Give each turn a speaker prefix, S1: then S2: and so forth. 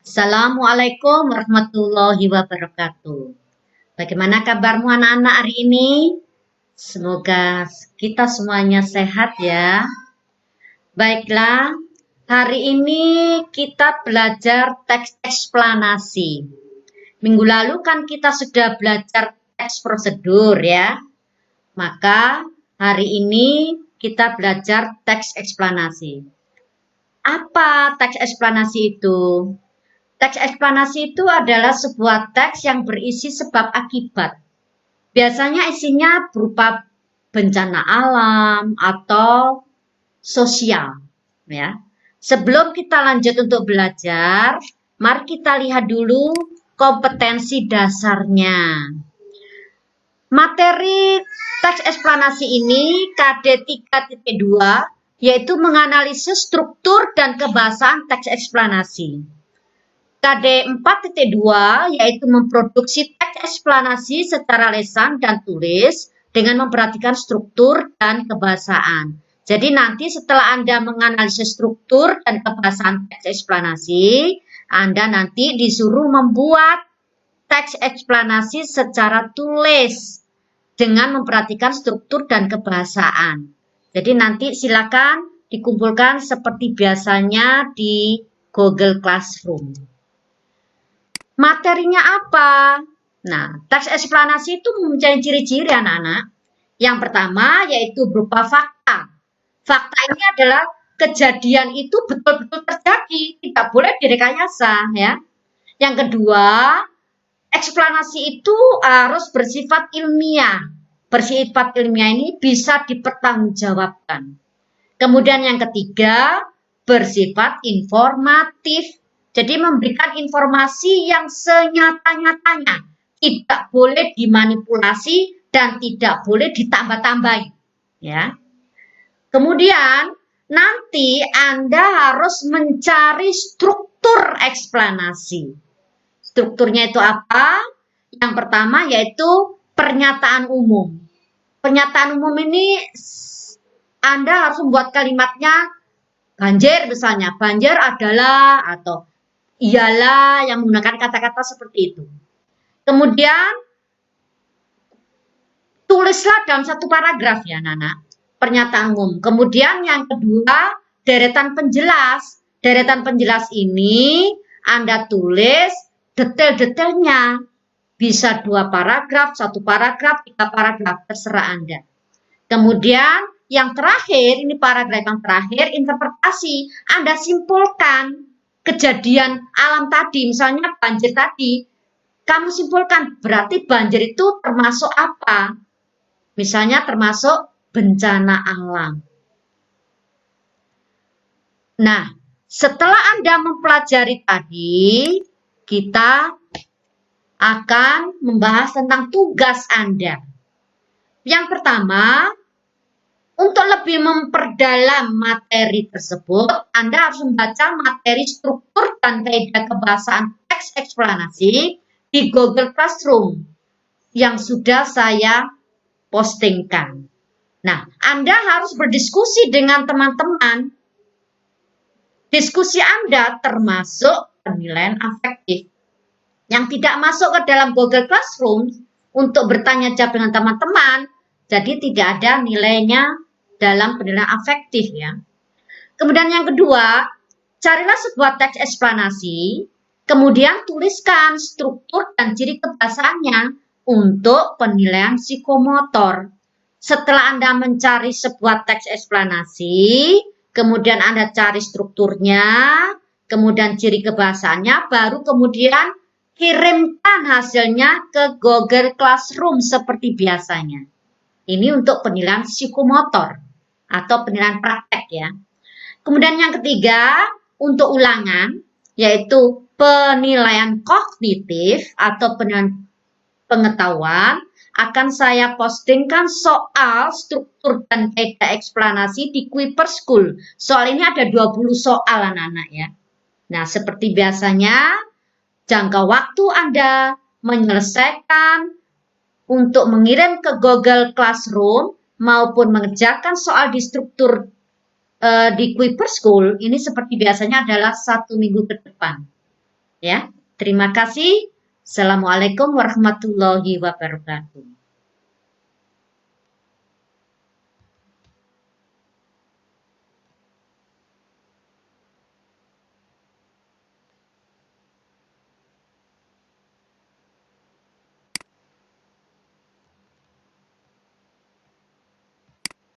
S1: Assalamualaikum warahmatullahi wabarakatuh. Bagaimana kabarmu anak-anak hari ini? Semoga kita semuanya sehat ya. Baiklah, hari ini kita belajar teks eksplanasi. Minggu lalu kan kita sudah belajar teks prosedur ya. Maka hari ini kita belajar teks eksplanasi. Apa teks eksplanasi itu? Teks eksplanasi itu adalah sebuah teks yang berisi sebab akibat. Biasanya isinya berupa bencana alam atau sosial. Ya. Sebelum kita lanjut untuk belajar, mari kita lihat dulu kompetensi dasarnya. Materi teks eksplanasi ini KD 3.2 yaitu menganalisis struktur dan kebahasaan teks eksplanasi. KD 4.2 yaitu memproduksi teks eksplanasi secara lisan dan tulis dengan memperhatikan struktur dan kebahasaan. Jadi nanti setelah Anda menganalisis struktur dan kebahasaan teks eksplanasi, Anda nanti disuruh membuat teks eksplanasi secara tulis dengan memperhatikan struktur dan kebahasaan. Jadi nanti silakan dikumpulkan seperti biasanya di Google Classroom. Materinya apa? Nah, teks eksplanasi itu mempunyai ciri-ciri anak-anak. Yang pertama yaitu berupa fakta. Fakta ini adalah kejadian itu betul-betul terjadi, tidak boleh direkayasa ya. Yang kedua, eksplanasi itu harus bersifat ilmiah. Bersifat ilmiah ini bisa dipertanggungjawabkan. Kemudian yang ketiga, bersifat informatif. Jadi memberikan informasi yang senyata-nyatanya, tidak boleh dimanipulasi dan tidak boleh ditambah-tambahi. Ya. Kemudian nanti Anda harus mencari struktur eksplanasi. Strukturnya itu apa? Yang pertama yaitu pernyataan umum. Pernyataan umum ini Anda harus membuat kalimatnya banjir misalnya. Banjir adalah atau ialah yang menggunakan kata-kata seperti itu. Kemudian tulislah dalam satu paragraf ya Nana, pernyataan umum. Kemudian yang kedua, deretan penjelas. Deretan penjelas ini Anda tulis detail-detailnya. Bisa 2 paragraf, 1 paragraf, 3 paragraf, terserah Anda. Kemudian yang terakhir, ini paragraf yang terakhir, interpretasi. Anda simpulkan kejadian alam tadi, misalnya banjir tadi. Kamu simpulkan, berarti banjir itu termasuk apa? Misalnya termasuk bencana alam. Nah, setelah Anda mempelajari tadi, kita akan membahas tentang tugas Anda. Yang pertama, untuk lebih memperdalam materi tersebut, Anda harus membaca materi struktur dan kaidah kebahasaan teks eksplanasi di Google Classroom yang sudah saya postingkan. Nah, Anda harus berdiskusi dengan teman-teman. Diskusi Anda termasuk penilaian afektif. Yang tidak masuk ke dalam Google Classroom untuk bertanya jawab dengan teman-teman, jadi tidak ada nilainya dalam penilaian afektif ya. Kemudian yang kedua, carilah sebuah teks eksplanasi, kemudian tuliskan struktur dan ciri kebahasaannya untuk penilaian psikomotor. Setelah Anda mencari sebuah teks eksplanasi, kemudian Anda cari strukturnya, kemudian ciri kebahasaannya, baru kemudian kirimkan hasilnya ke Google Classroom seperti biasanya. Ini untuk penilaian psikomotor atau penilaian praktek ya. Kemudian yang ketiga, untuk ulangan, yaitu penilaian kognitif atau penilaian pengetahuan, akan saya postingkan soal struktur dan kaidah eksplanasi di Kuiper School. Soal ini ada 20 soal anak-anak ya. Nah, seperti biasanya, jangka waktu Anda menyelesaikan untuk mengirim ke Google Classroom maupun mengerjakan soal di struktur di Kuiper School ini seperti biasanya adalah 1 minggu ke depan. Ya, terima kasih. Assalamualaikum warahmatullahi wabarakatuh.